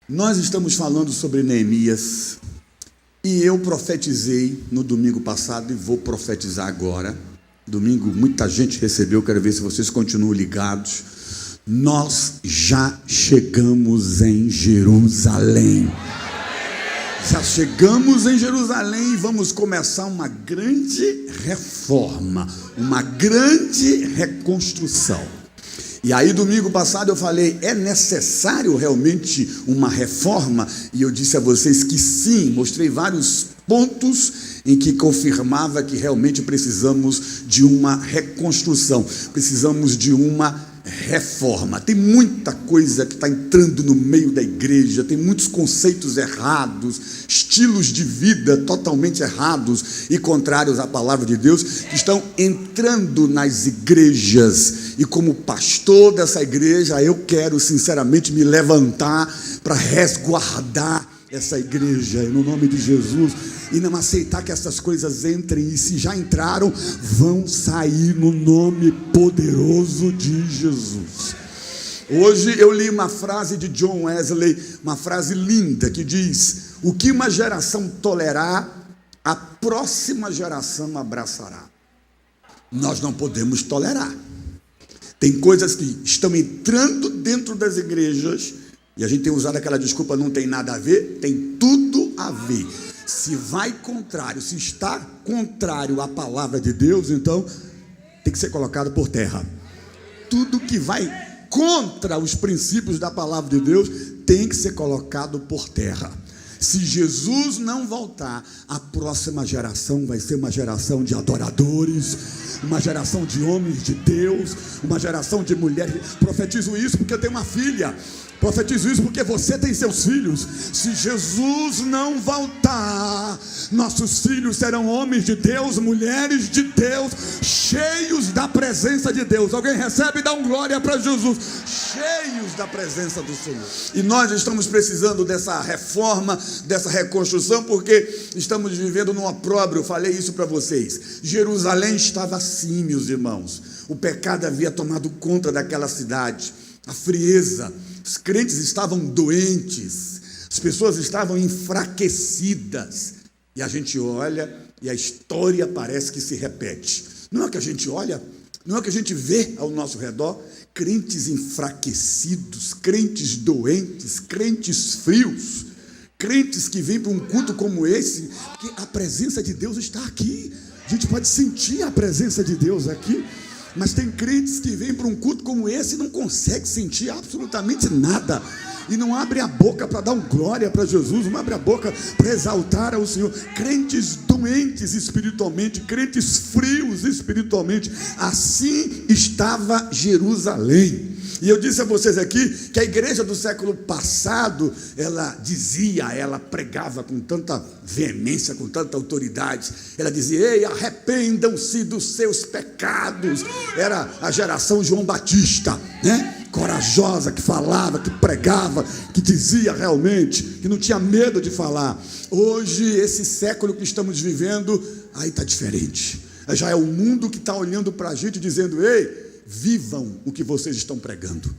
Nós estamos falando sobre Neemias e eu profetizei no domingo passado e vou profetizar agora. Domingo muita gente recebeu, quero ver se vocês continuam ligados. Nós já chegamos em Jerusalém. Já chegamos em Jerusalém e vamos começar uma grande reforma, uma grande reconstrução. E aí domingo passado eu falei, é necessário realmente uma reforma? E eu disse a vocês que sim, mostrei vários pontos em que confirmava que realmente precisamos de uma reconstrução, precisamos de uma reforma. Tem muita coisa que está entrando no meio da igreja, tem muitos conceitos errados, estilos de vida totalmente errados e contrários à palavra de Deus, que estão entrando nas igrejas. E como pastor dessa igreja, eu quero sinceramente me levantar para resguardar essa igreja, no nome de Jesus, e não aceitar que essas coisas entrem, e se já entraram, vão sair no nome poderoso de Jesus. Hoje eu li uma frase de John Wesley, uma frase linda, que diz: o que uma geração tolerar, a próxima geração abraçará. Nós não podemos tolerar. Tem coisas que estão entrando dentro das igrejas, e a gente tem usado aquela desculpa, não tem nada a ver, tem tudo a ver. Se vai contrário, se está contrário à palavra de Deus, então tem que ser colocado por terra. Tudo que vai contra os princípios da palavra de Deus tem que ser colocado por terra. Se Jesus não voltar, a próxima geração vai ser uma geração de adoradores, uma geração de homens de Deus, uma geração de mulheres. Profetizo isso porque eu tenho uma filha. Profetizo isso porque você tem seus filhos. Se Jesus não voltar, nossos filhos serão homens de Deus, mulheres de Deus, cheios da presença de Deus. Alguém recebe e dá um glória para Jesus. Cheios da presença do Senhor. E nós estamos precisando dessa reforma, dessa reconstrução, porque estamos vivendo num opróbrio. Falei isso para vocês. Jerusalém estava assim, meus irmãos. O pecado havia tomado conta daquela cidade. A frieza. Os crentes estavam doentes, as pessoas estavam enfraquecidas, e a gente olha e a história parece que se repete. Não é que a gente olha, não é que a gente vê ao nosso redor crentes enfraquecidos, crentes doentes, crentes frios, crentes que vêm para um culto como esse, porque a presença de Deus está aqui, a gente pode sentir a presença de Deus aqui. Mas tem crentes que vêm para um culto como esse e não conseguem sentir absolutamente nada. E não abre a boca para dar um glória para Jesus, não abre a boca para exaltar ao Senhor. Crentes doentes espiritualmente, crentes frios espiritualmente. Assim estava Jerusalém. E eu disse a vocês aqui que a igreja do século passado, ela pregava com tanta veemência, com tanta autoridade. Ela dizia: ei, arrependam-se dos seus pecados. Era a geração João Batista, né? Corajosa, que falava, que pregava, que dizia realmente, que não tinha medo de falar. Hoje, esse século que estamos vivendo, aí está diferente. Já é o mundo que está olhando para a gente dizendo: ei, vivam o que vocês estão pregando.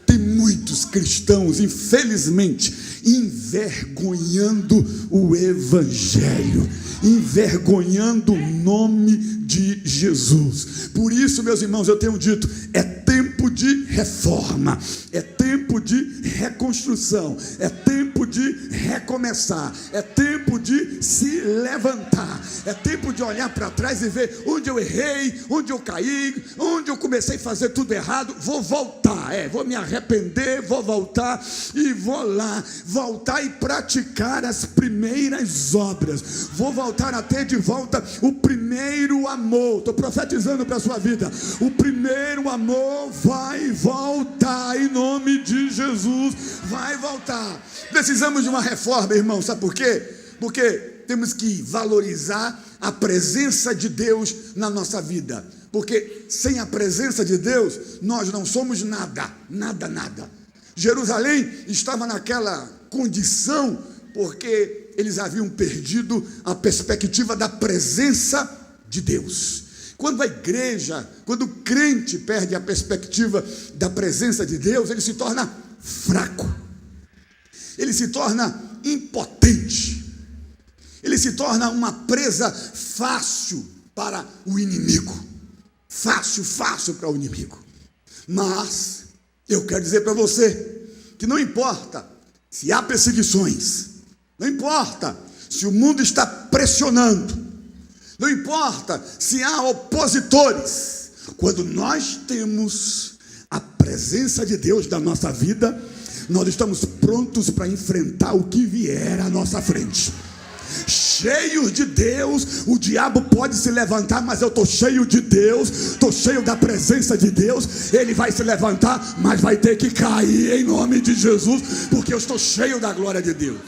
Tem muitos cristãos, infelizmente, envergonhando o Evangelho, envergonhando o nome de Jesus. Por isso, meus irmãos, eu tenho dito, é tempo de reforma, é tempo de reconstrução, é tempo de recomeçar, é tempo de se levantar, é tempo de olhar para trás e ver onde eu errei, onde eu caí, onde eu comecei a fazer tudo errado. Vou voltar, vou me arrepender, vou voltar e vou lá, voltar e praticar as primeiras obras, vou voltar a ter de volta o primeiro amor. Estou profetizando para a sua vida, o primeiro amor vai voltar, em nome de Jesus, vai voltar. Precisamos de uma reforma, irmão, sabe por quê? Porque temos que valorizar a presença de Deus na nossa vida, porque sem a presença de Deus, nós não somos nada, nada, nada. Jerusalém estava naquela condição, porque eles haviam perdido a perspectiva da presença de Deus. Quando a igreja, quando o crente perde a perspectiva da presença de Deus, ele se torna fraco. ele se torna impotente, ele se torna uma presa fácil para o inimigo, fácil para o inimigo. Mas eu quero dizer para você que não importa se há perseguições, não importa se o mundo está pressionando, não importa se há opositores, quando nós temos a presença de Deus na nossa vida, nós estamos prontos para enfrentar o que vier à nossa frente. Cheios de Deus, o diabo pode se levantar, mas eu estou cheio de Deus, estou cheio da presença de Deus. Ele vai se levantar, mas vai ter que cair em nome de Jesus, porque eu estou cheio da glória de Deus.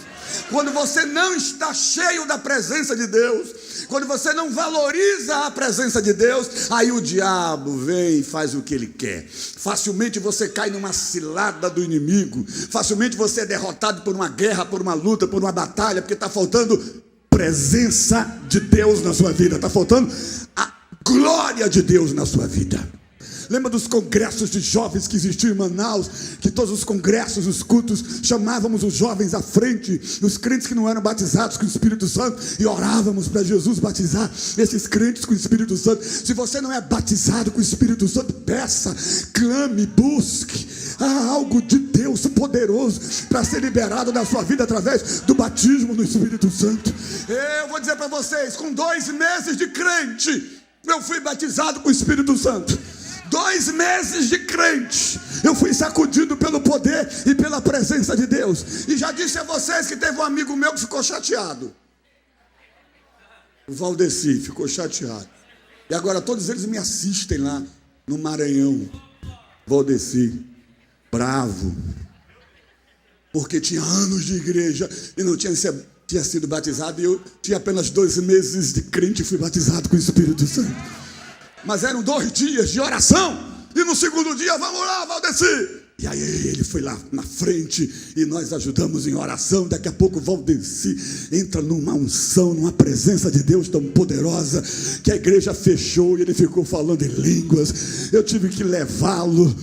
Quando você não está cheio da presença de Deus, quando você não valoriza a presença de Deus, aí o diabo vem e faz o que ele quer. Facilmente você cai numa cilada do inimigo, facilmente você é derrotado por uma guerra, por uma luta, por uma batalha, porque está faltando presença de Deus na sua vida, está faltando a glória de Deus na sua vida. Lembra dos congressos de jovens que existiam em Manaus, que todos os congressos, os cultos, chamávamos os jovens à frente, os crentes que não eram batizados com o Espírito Santo, e orávamos para Jesus batizar esses crentes com o Espírito Santo. Se você não é batizado com o Espírito Santo, peça, clame, busque. Há algo de Deus poderoso para ser liberado na sua vida através do batismo no Espírito Santo. Eu vou dizer para vocês, com 2 meses de crente, eu fui batizado com o Espírito Santo. 2 meses de crente, eu fui sacudido pelo poder e pela presença de Deus. E já disse a vocês que teve um amigo meu que ficou chateado. O Valdeci ficou chateado. E agora todos eles me assistem lá no Maranhão. Valdeci, bravo, porque tinha anos de igreja e não tinha sido batizado. E eu tinha apenas 2 meses de crente e fui batizado com o Espírito Santo. Mas eram 2 dias de oração, e no segundo dia, vamos lá, Valdeci. E aí ele foi lá na frente, e nós ajudamos em oração. Daqui a pouco o Valdeci entra numa unção, numa presença de Deus tão poderosa, que a igreja fechou, e ele ficou falando em línguas. Eu tive que levá-lo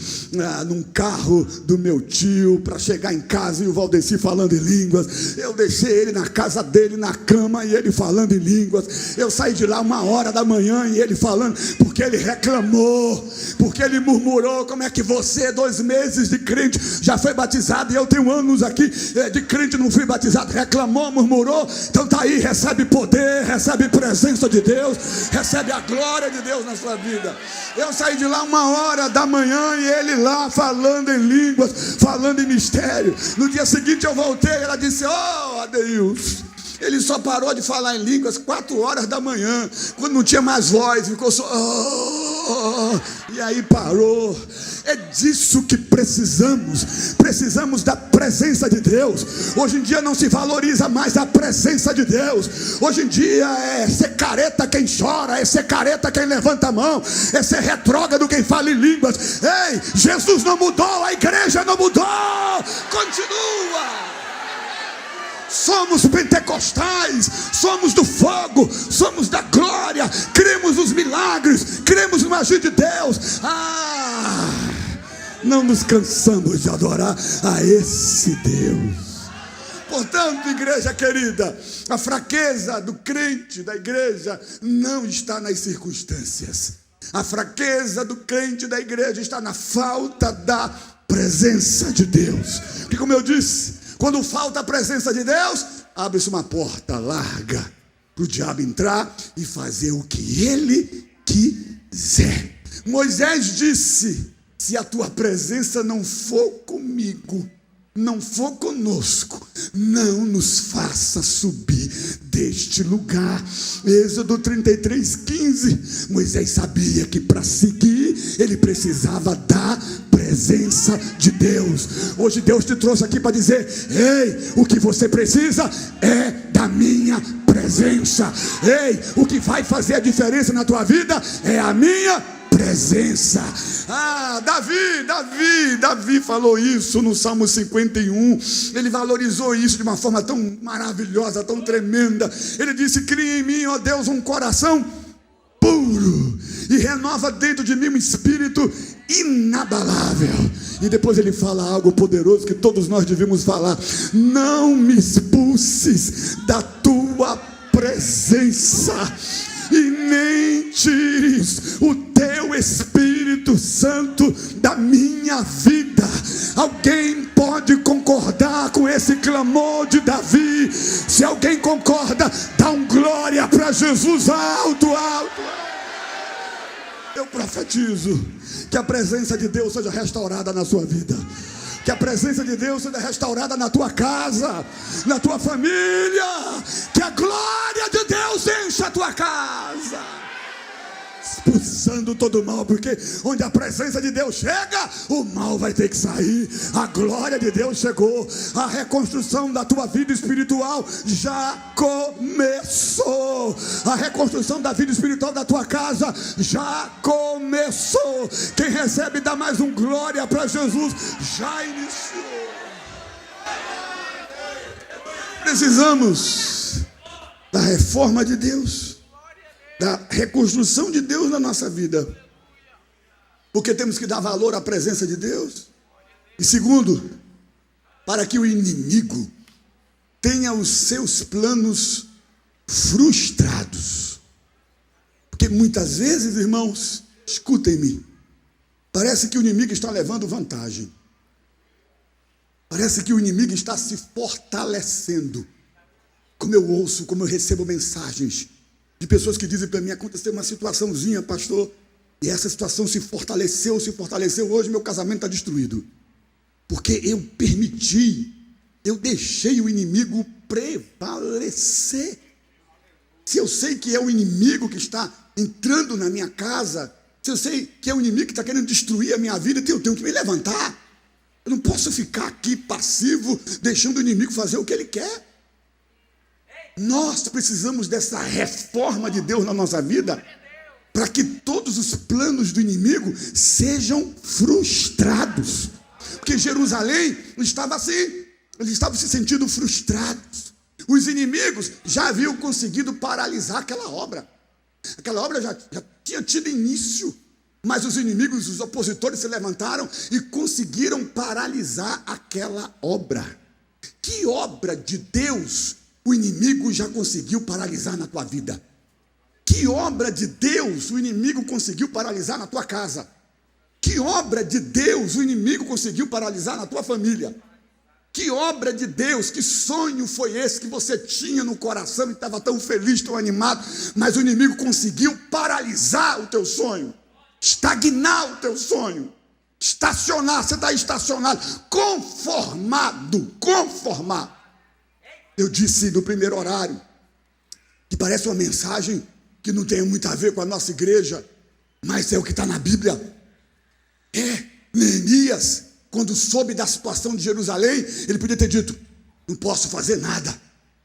num carro do meu tio, para chegar em casa, e o Valdeci falando em línguas. Eu deixei ele na casa dele, na cama, e ele falando em línguas. Eu saí de lá 1h da manhã, e ele falando, porque ele reclamou, porque ele murmurou. Como é que você, 2 meses de crente, já foi batizado, e eu tenho anos aqui de crente, não fui batizado? Reclamou, murmurou. Então tá aí, recebe poder, recebe presença de Deus, recebe a glória de Deus na sua vida. Eu saí de lá 1h da manhã, e ele lá falando em línguas, falando em mistério. No dia seguinte eu voltei, ela disse: oh, Adeilson, ele só parou de falar em línguas 4h da manhã, quando não tinha mais voz, ficou só e aí parou. É disso que precisamos da presença de Deus. Hoje em dia não se valoriza mais a presença de Deus. Hoje em dia é ser careta quem chora, é ser careta quem levanta a mão, é ser retrógrado quem fala em línguas. Ei, Jesus não mudou, a igreja não mudou, continua. Somos pentecostais, somos do fogo, somos da glória, cremos nos milagres, cremos no agir de Deus. Não nos cansamos de adorar a esse Deus. Portanto, igreja querida, a fraqueza do crente, da igreja, não está nas circunstâncias. A fraqueza do crente da igreja está na falta da presença de Deus. Porque, como eu disse, quando falta a presença de Deus, abre-se uma porta larga para o diabo entrar e fazer o que ele quiser. Moisés disse: se a tua presença não for comigo, não for conosco, não nos faça subir deste lugar. Êxodo 33:15. Moisés sabia que para seguir ele precisava da presença de Deus. Hoje Deus te trouxe aqui para dizer: ei, o que você precisa é da minha presença. Ei, o que vai fazer a diferença na tua vida é a minha presença. Davi falou isso no Salmo 51. Ele valorizou isso de uma forma tão maravilhosa, tão tremenda. Ele disse: cria em mim, ó Deus, um coração puro e renova dentro de mim um espírito inabalável. E depois ele fala algo poderoso que todos nós devíamos falar: não me expulses da tua presença e nem tires o teu Espírito Santo da minha vida. Alguém pode concordar com esse clamor de Davi? Se alguém concorda, dá um glória para Jesus alto, alto. Eu profetizo que a presença de Deus seja restaurada na sua vida. Que a presença de Deus seja restaurada na tua casa, na tua família. Que a glória de Deus encha a tua casa, expulsando todo o mal, porque onde a presença de Deus chega, o mal vai ter que sair. A glória de Deus chegou. A reconstrução da tua vida espiritual já começou. A reconstrução da vida espiritual da tua casa já começou. Quem recebe dá mais um glória para Jesus. Já iniciou. Precisamos da reforma de Deus, da reconstrução de Deus na nossa vida, porque temos que dar valor à presença de Deus. E segundo, para que o inimigo tenha os seus planos frustrados. Porque muitas vezes, irmãos, escutem-me, parece que o inimigo está levando vantagem, parece que o inimigo está se fortalecendo. Como eu ouço, como eu recebo mensagens de pessoas que dizem para mim: aconteceu uma situaçãozinha, pastor, e essa situação se fortaleceu, hoje meu casamento está destruído, porque eu permiti, eu deixei o inimigo prevalecer. Se eu sei que é o inimigo que está entrando na minha casa, se eu sei que é o inimigo que está querendo destruir a minha vida, eu tenho que me levantar. Eu não posso ficar aqui passivo, deixando o inimigo fazer o que ele quer. Nós precisamos dessa reforma de Deus na nossa vida, para que todos os planos do inimigo sejam frustrados. Porque Jerusalém estava assim, eles estavam se sentindo frustrados. Os inimigos já haviam conseguido paralisar aquela obra. Aquela obra já tinha tido início, mas os inimigos, os opositores se levantaram e conseguiram paralisar aquela obra. Que obra de Deus o inimigo já conseguiu paralisar na tua vida? Que obra de Deus o inimigo conseguiu paralisar na tua casa? Que obra de Deus o inimigo conseguiu paralisar na tua família? Que obra de Deus, que sonho foi esse que você tinha no coração e estava tão feliz, tão animado, mas o inimigo conseguiu paralisar o teu sonho, estagnar o teu sonho, estacionar, você está estacionado, conformado. Eu disse no primeiro horário, que parece uma mensagem que não tem muito a ver com a nossa igreja, mas é o que está na Bíblia. Neemias, quando soube da situação de Jerusalém, ele podia ter dito: não posso fazer nada,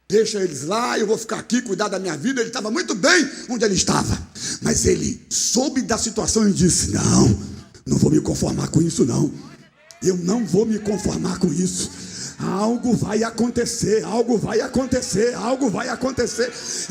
deixa eles lá, eu vou ficar aqui, cuidar da minha vida. Ele estava muito bem onde ele estava, mas ele soube da situação e disse: não vou me conformar com isso, não. Eu não vou me conformar com isso. Algo vai acontecer.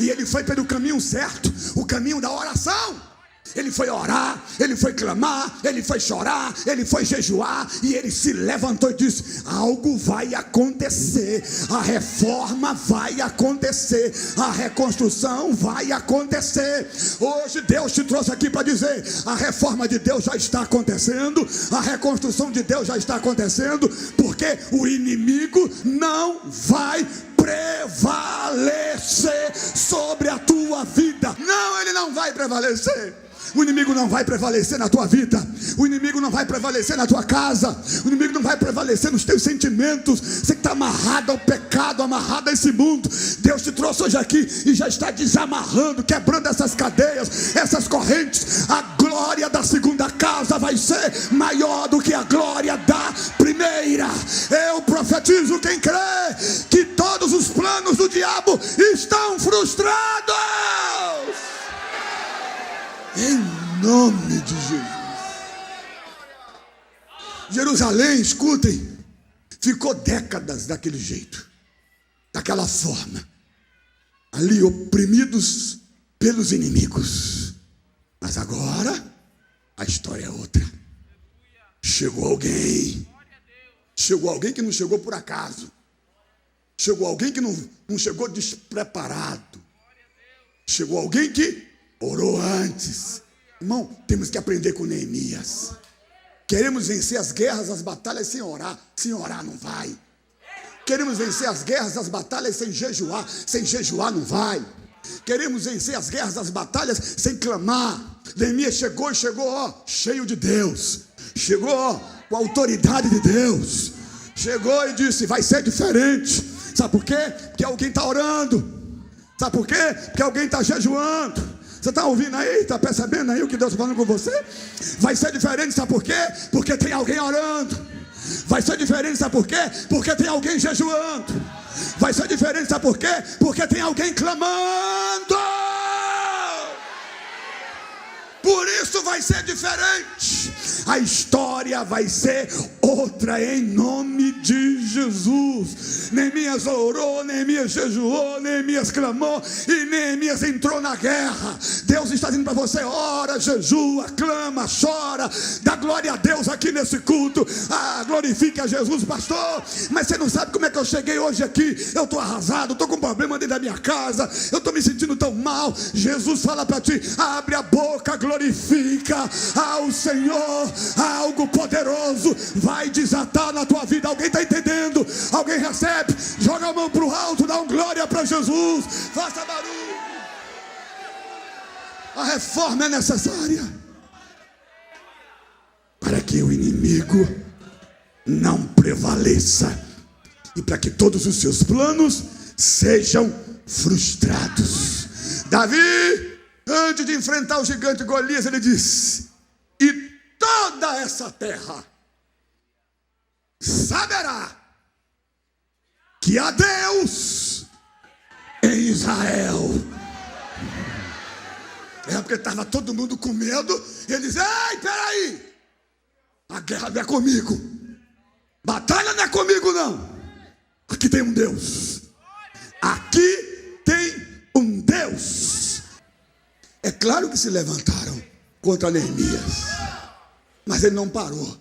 E ele foi pelo caminho certo, o caminho da oração. Ele foi orar, ele foi clamar, ele foi chorar, ele foi jejuar, e ele se levantou e disse: algo vai acontecer, a reforma vai acontecer, a reconstrução vai acontecer. Hoje Deus te trouxe aqui para dizer: a reforma de Deus já está acontecendo, a reconstrução de Deus já está acontecendo, porque o inimigo não vai prevalecer sobre a tua vida. Não, ele não vai prevalecer. O inimigo não vai prevalecer na tua vida, o inimigo não vai prevalecer na tua casa, o inimigo não vai prevalecer nos teus sentimentos. Você que está amarrado ao pecado, amarrado a esse mundo, Deus te trouxe hoje aqui e já está desamarrando, quebrando essas cadeias, essas correntes. A glória da segunda casa vai ser maior do que a glória da primeira. Eu profetizo, quem crê, que todos os planos do diabo estão frustrados, em nome de Jesus. Jerusalém, escutem, ficou décadas daquele jeito, daquela forma, ali oprimidos pelos inimigos. Mas agora a história é outra. Chegou alguém. Chegou alguém que não chegou por acaso. Chegou alguém que não chegou despreparado. Chegou alguém que orou antes. Irmão, temos que aprender com Neemias. Queremos vencer as guerras, as batalhas sem orar. Sem orar não vai. Queremos vencer as guerras, as batalhas sem jejuar. Sem jejuar não vai. Queremos vencer as guerras, as batalhas sem clamar. Neemias chegou, ó, cheio de Deus. Chegou, ó, com a autoridade de Deus. Chegou e disse, vai ser diferente. Sabe por quê? Porque alguém está orando. Sabe por quê? Porque alguém está jejuando. Você está ouvindo aí? Está percebendo aí o que Deus está falando com você? Vai ser diferente, sabe por quê? Porque tem alguém orando. Vai ser diferente, sabe por quê? Porque tem alguém jejuando. Vai ser diferente, sabe por quê? Porque tem alguém clamando. Por isso vai ser diferente. A história vai ser outra em nome de Jesus. Neemias orou, Neemias jejuou, Neemias clamou e Neemias entrou na guerra. Deus está dizendo para você, ora, jejua, clama, chora, dá glória a Deus aqui nesse culto. Glorifique a Jesus, pastor. Mas você não sabe como é que eu cheguei hoje aqui. Eu estou arrasado, estou com problema dentro da minha casa, eu estou me sentindo tão mal. Jesus fala para ti, abre a boca, glorifica ao Senhor. Algo poderoso vai desatar na tua vida. Alguém está entendendo? Alguém recebe? Joga a mão para o alto, dá um glória para Jesus, faça barulho. A reforma é necessária para que o inimigo não prevaleça e para que todos os seus planos sejam frustrados. Davi, antes de enfrentar o gigante Golias, ele disse, e toda essa terra saberá que há Deus em Israel. É porque estava todo mundo com medo. Ele diz, ei, peraí, a guerra não é comigo, batalha não é comigo não. Aqui tem um Deus. Aqui tem um Deus. É claro que se levantaram contra Neemias, mas ele não parou.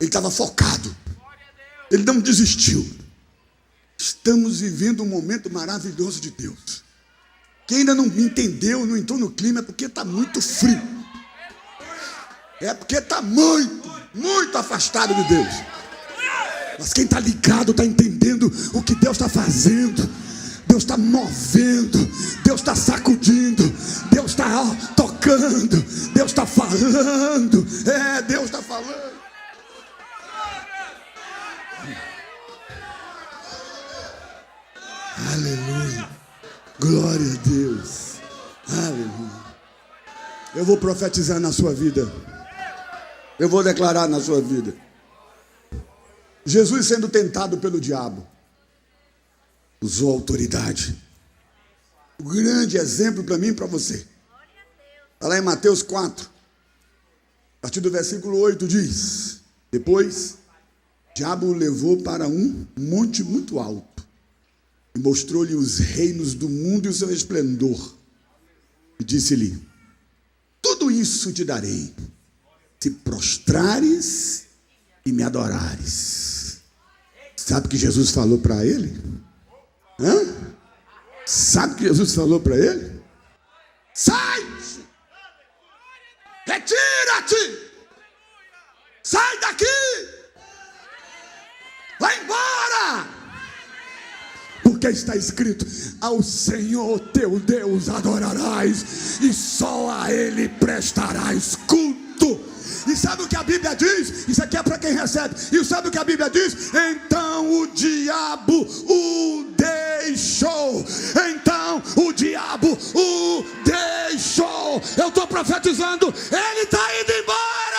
Ele estava focado. Ele não desistiu. Estamos vivendo um momento maravilhoso de Deus. Quem ainda não entendeu, não entrou no clima, é porque está muito frio. É porque está muito afastado de Deus. Mas quem está ligado, está entendendo o que Deus está fazendo. Deus está movendo, Deus está sacudindo, Deus está tocando, Deus está falando. Deus está falando. Aleluia, glória a Deus, aleluia. Eu vou profetizar na sua vida, eu vou declarar na sua vida. Jesus sendo tentado pelo diabo, usou autoridade. O grande exemplo para mim e para você está lá em Mateus 4, a partir do versículo 8 diz, depois o diabo o levou para um monte muito alto e mostrou-lhe os reinos do mundo e o seu esplendor, e disse-lhe, tudo isso te darei, se prostrares e me adorares. Sabe o que Jesus falou para ele? Sabe o que Jesus falou para ele? Sai-te, retira-te, sai daqui, vai embora, porque está escrito, ao Senhor teu Deus adorarás e só a Ele prestarás culto. E sabe o que a Bíblia diz? Isso aqui é para quem recebe. E sabe o que a Bíblia diz? Então o diabo o deixou. Então o diabo o deixou. Eu estou profetizando, ele está indo embora.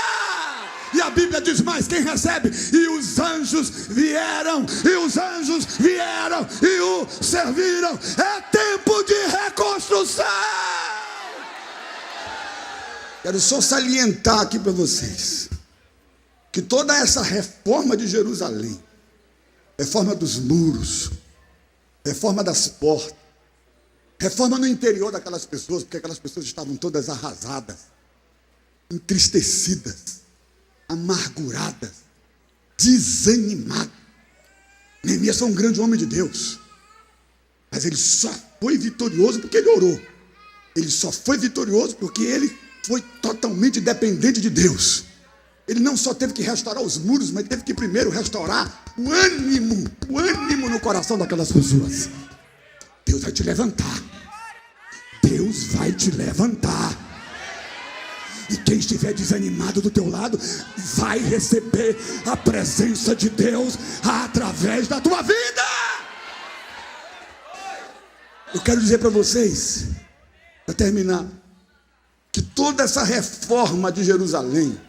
E a Bíblia diz mais, quem recebe? E os anjos vieram, e o serviram. É tempo de reconstrução. Quero só salientar aqui para vocês que toda essa reforma de Jerusalém, reforma dos muros, reforma das portas, Reforma no interior daquelas pessoas, porque aquelas pessoas estavam todas arrasadas, entristecidas, amarguradas, desanimadas. Neemias foi um grande homem de Deus, mas ele só foi vitorioso porque ele orou. Ele só foi vitorioso porque ele foi totalmente dependente de Deus. Ele não só teve que restaurar os muros, mas teve que primeiro restaurar o ânimo no coração daquelas pessoas. Deus vai te levantar. Deus vai te levantar. E quem estiver desanimado do teu lado vai receber a presença de Deus através da tua vida. Eu quero dizer para vocês, para terminar, que toda essa reforma de Jerusalém,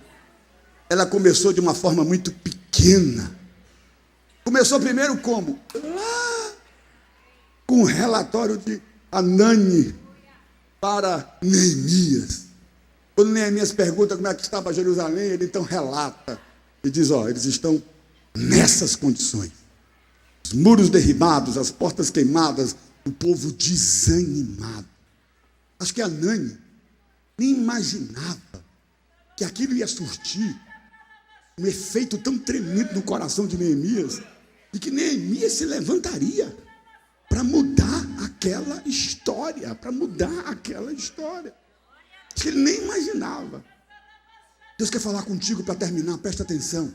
ela começou de uma forma muito pequena. Começou primeiro como? Lá, com um relatório de Anani para Neemias. Quando Neemias pergunta como é que estava Jerusalém, ele então relata e diz, eles estão nessas condições. Os muros derribados, as portas queimadas, o povo desanimado. Acho que Anani nem imaginava que aquilo ia surtir um efeito tão tremendo no coração de Neemias, e que Neemias se levantaria para mudar aquela história, Acho que ele nem imaginava. Deus quer falar contigo para terminar, presta atenção.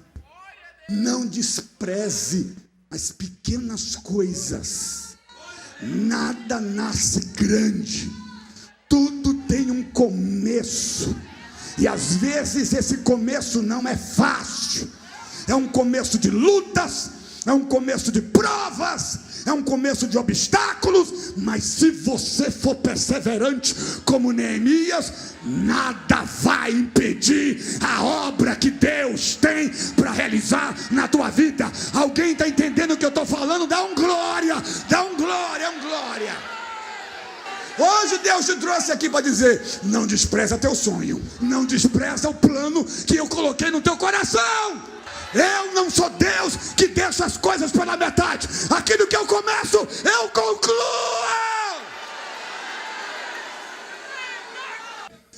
Não despreze as pequenas coisas. Nada nasce grande. Tudo tem um começo. E às vezes esse começo não é fácil. É um começo de lutas, é um começo de provas, é um começo de obstáculos. Mas se você for perseverante como Neemias, nada vai impedir a obra que Deus tem para realizar na tua vida. Alguém está entendendo o que eu estou falando? Dá um glória, um glória. Hoje Deus te trouxe aqui para dizer: não despreza teu sonho, não despreza o plano que eu coloquei no teu coração. Eu não sou Deus que deixa as coisas pela metade. Aquilo que eu começo, eu concluo.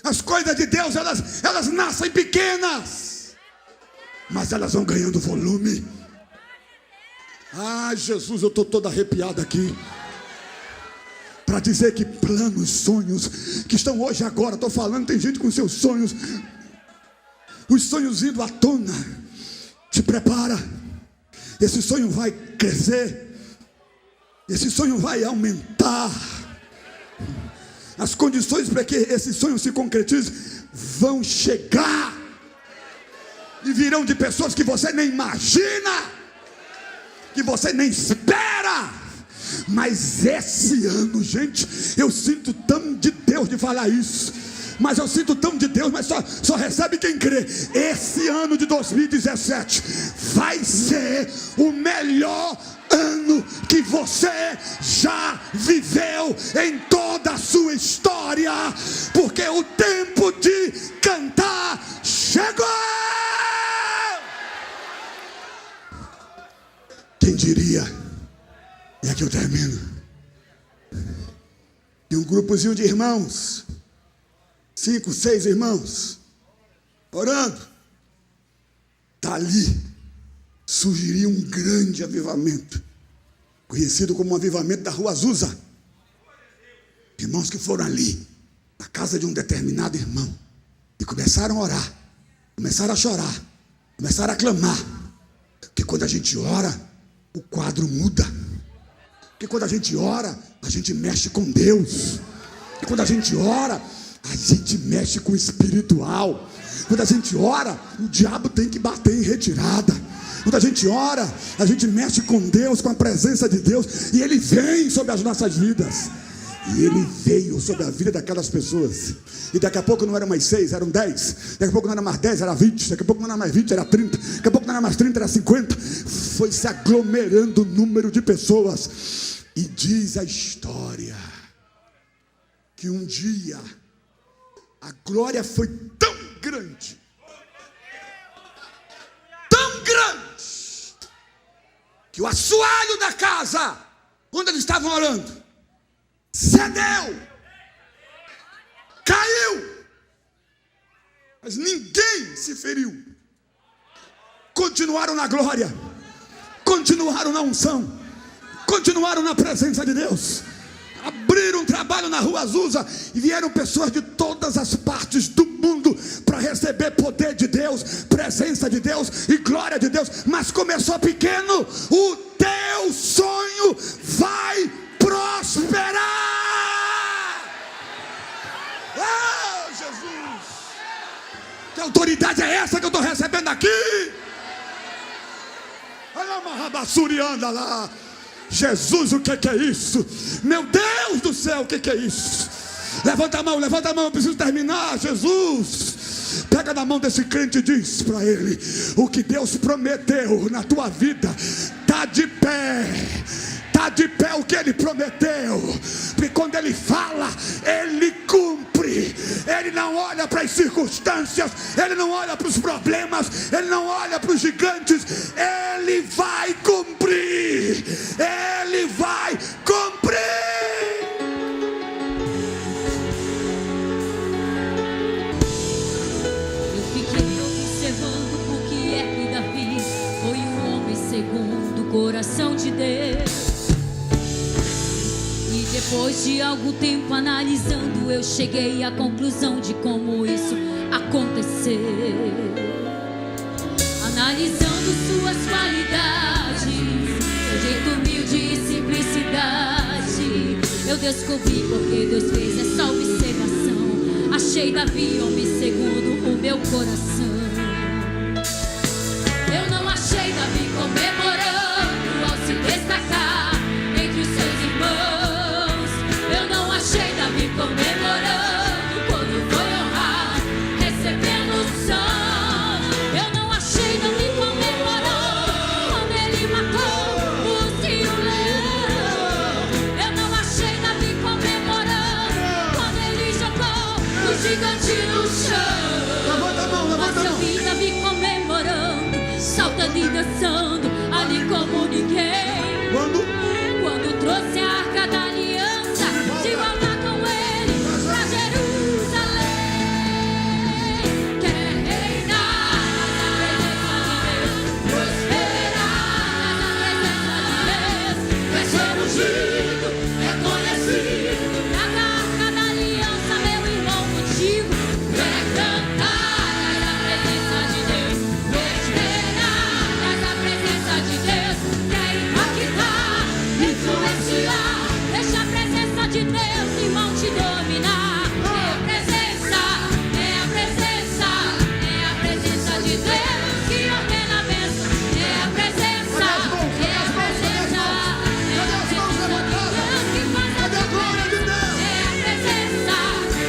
As coisas de Deus, elas nascem pequenas, mas elas vão ganhando volume. Ah, Jesus, eu estou todo arrepiado aqui para dizer que planos, sonhos que estão hoje, agora, estou falando, tem gente com seus sonhos, os sonhos indo à tona. Te prepara, esse sonho vai crescer, esse sonho vai aumentar. As condições para que esse sonho se concretize vão chegar, e virão de pessoas que você nem imagina, que você nem espera. Mas esse ano, gente, eu sinto tão de Deus de falar isso, mas eu sinto tão de Deus, mas só recebe quem crê. Esse ano de 2017 vai ser o melhor ano que você já viveu em toda a sua história, porque o tempo de cantar chegou. Quem diria? E aqui eu termino. E um grupozinho de irmãos, 5, 6 irmãos, orando. Dali surgiria um grande avivamento, conhecido como o avivamento da Rua Azusa. Irmãos que foram ali, na casa de um determinado irmão, e começaram a orar, começaram a chorar, começaram a clamar. Porque quando a gente ora, o quadro muda. Porque quando a gente ora, a gente mexe com Deus. E quando a gente ora, a gente mexe com o espiritual. Quando a gente ora, o diabo tem que bater em retirada. Quando a gente ora, a gente mexe com Deus, com a presença de Deus, e Ele vem sobre as nossas vidas. E Ele veio sobre a vida daquelas pessoas. E daqui a pouco não eram mais 6, eram 10. Daqui a pouco não era mais 10, era 20. Daqui a pouco não era mais 20, era 30. Daqui a pouco não era mais 30, era 50. Foi se aglomerando o número de pessoas. E diz a história que um dia a glória foi tão grande, que o assoalho da casa, quando eles estavam orando, cedeu, caiu, mas ninguém se feriu. Continuaram na glória, continuaram na unção, continuaram na presença de Deus. Abriram um trabalho na Rua Azusa e vieram pessoas de todas as partes do mundo para receber poder de Deus, presença de Deus e glória de Deus. Mas começou pequeno, o teu sonho vai prosperar. Oh, Jesus! Que autoridade é essa que eu estou recebendo aqui? Olha uma rabassurianda lá. Jesus, o que é isso? Meu Deus do céu, o que é isso? Levanta a mão, eu preciso terminar. Jesus, pega na mão desse crente e diz para ele: o que Deus prometeu na tua vida está de pé. Está de pé o que Ele prometeu, porque quando Ele fala, Ele cumpre. Ele não olha para as circunstâncias, Ele não olha para os problemas, Ele não olha para os gigantes. Ele vai cumprir. Ele vai cumprir. Eu fiquei observando porque é que Davi foi um homem segundo o coração de Deus. Depois de algum tempo analisando, eu cheguei à conclusão de como isso aconteceu. Analisando suas qualidades, seu jeito humilde e simplicidade, eu descobri porque Deus fez essa observação. Achei Davi homem segundo o meu coração. Eu não achei Davi comemorando ao se destacar entre os seus irmãos. Achei Davi comemorando quando foi honrar, recebendo unção. Eu não achei Davi comemorando quando ele matou o urso e o leão. Eu não achei Davi comemorando quando ele jogou o gigante no chão. Levanta a mão, mas eu vi Davi comemorando, saltando e dançando ali como ninguém. Quando trouxe a arca da aliança, de volta com ele pra Jerusalém. Quer reinar na presença de Deus, prosperar na presença de Deus, quer ser ungido, reconhecido na arca da aliança, meu irmão contigo. Quer cantar na presença de Deus, prosperar na presença de Deus, quer impactar, influenciar. Deixa a presença de Deus, irmão, te dominar. É a presença, é a presença, é a presença de Deus que ordena a bênção. É a presença, é a presença, é a presença de Deus que faz a diferença. É a presença,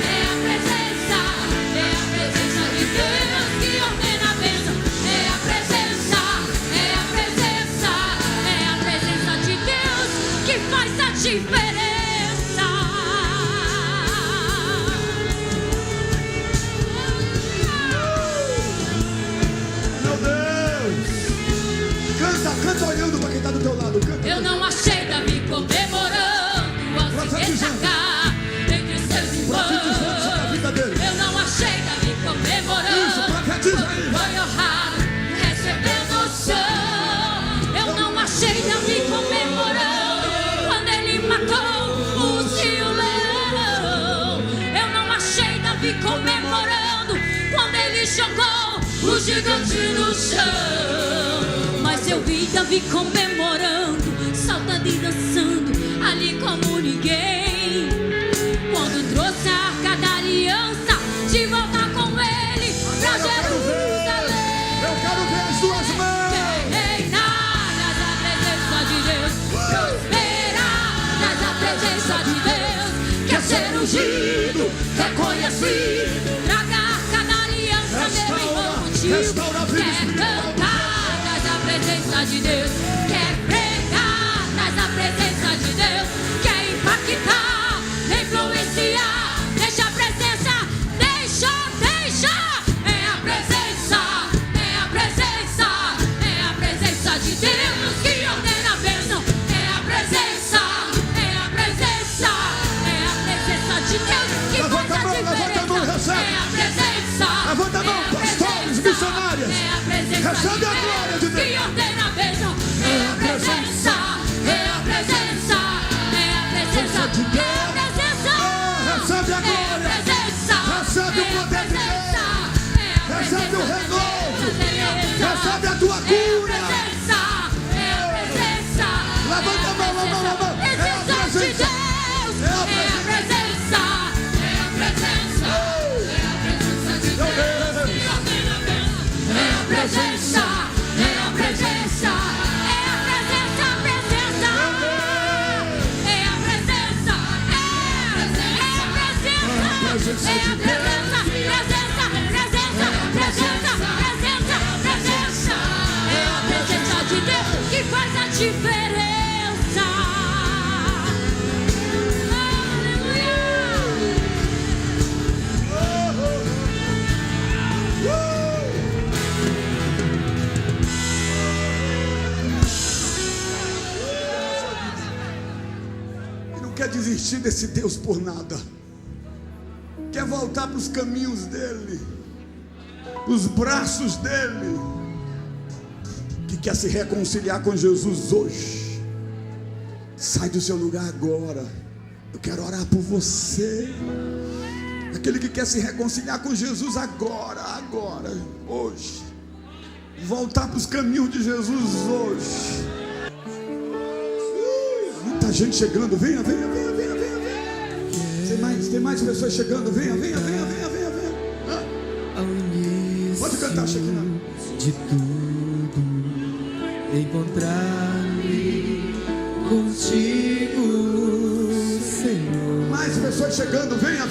é a presença, é a presença de Deus que ordena a bênção. É a presença, é a presença, é a presença de Deus que faz a diferença. Meu Deus! Canta olhando para quem está do teu lado. Canta. Eu não achei Davi comemorando ao se destacar entre os seus irmãos. Sobre a vida dele. Eu não achei Davi comemorando Isso, profetiza aí. foi honrado, recebendo unção. Eu não achei Davi comemorando quando ele matou o urso e o leão. Eu não achei Davi comemorando quando ele jogou o gigante no chão. Mas eu vi Davi comemorando, saltando e dançando ali como ninguém. Quando trouxe a arca da aliança, de volta com ele pra Jerusalém. Eu quero ver as duas mãos. Quer reinar na presença de Deus, prosperar na presença de Deus, quer ser ungido, reconhecido, traga a arca da aliança, meu irmão contigo. Quer cantar na presença de Deus, quer pregar na presença de Deus, quer impactar, influenciar. Deixa a presença, deixa. É a presença, é a presença, é a presença de Deus que ordena a bênção. É a presença, é a presença, Recebe a tua cura. Levanta a mão, levanta a mão. É a presença. É a presença. É a presença. É a presença. É a presença. É a presença, presença. É a presença de Deus que faz a diferença. Aleluia. E não quer desistir desse Deus por nada. Quer voltar para os caminhos dele, os braços dele, que quer se reconciliar com Jesus hoje. Sai do seu lugar agora. Eu quero orar por você. Aquele que quer se reconciliar com Jesus agora, hoje. Voltar para os caminhos de Jesus hoje. Muita gente chegando, venha. Tem mais pessoas chegando, venha. Pode cantar, Shekinah. De tudo, encontrar-me contigo, Senhor. Mais pessoas chegando, venha.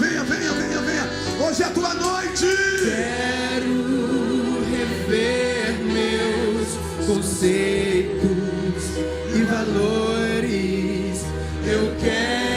Hoje é a tua noite. Quero rever meus conceitos e valores. Eu quero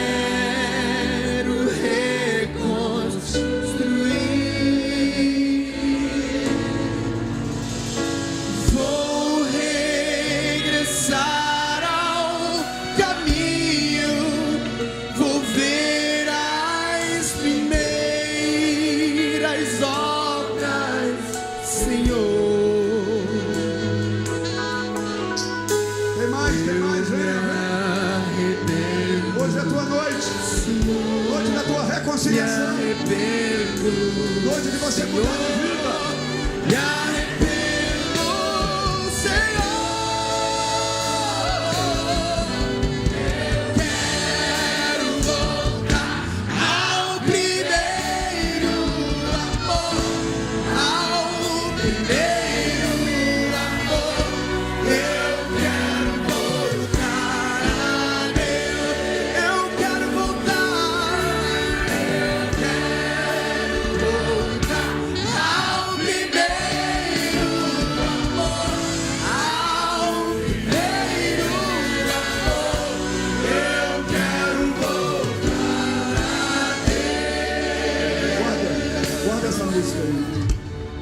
noite de você mudar de vida. Me arrependo, Senhor. Eu quero voltar ao primeiro amor, ao primeiro amor. Eu quero voltar a Deus. Eu quero voltar.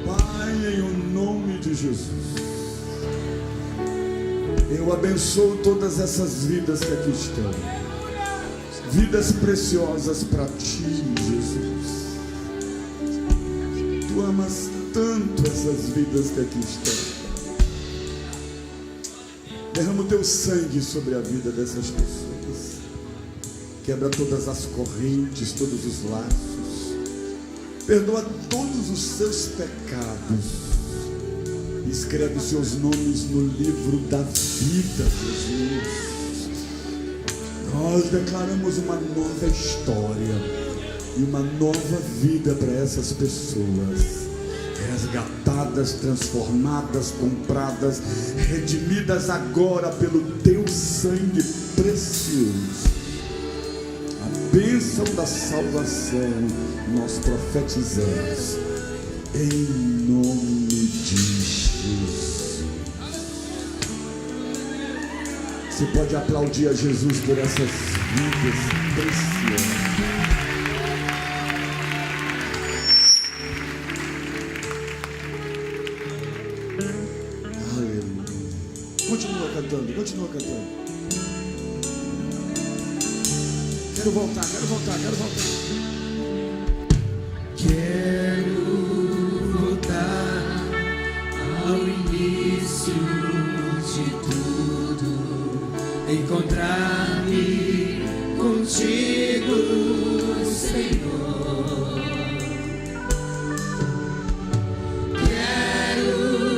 Pai, em o nome de Jesus, eu abençoo todas essas vidas que aqui estão, vidas preciosas para ti, Jesus. Tu amas tanto essas vidas que aqui estão. Derrama o teu sangue sobre a vida dessas pessoas. Quebra todas as correntes, todos os laços. Perdoa todos os seus pecados. Escreve seus nomes no livro da vida, Jesus. Nós declaramos uma nova história e uma nova vida para essas pessoas. Resgatadas, transformadas, compradas, redimidas agora pelo teu sangue precioso. A bênção da salvação nós profetizamos em nome de Jesus. Você pode aplaudir a Jesus por essas vidas preciosas. Continua cantando. Quero voltar. Quero voltar ao início de tudo, encontrar-me contigo, Senhor. Quero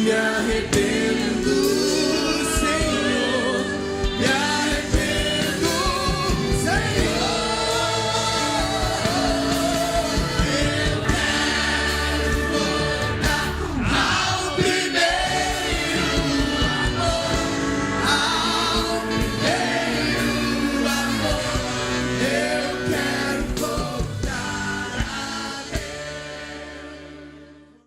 me arrependo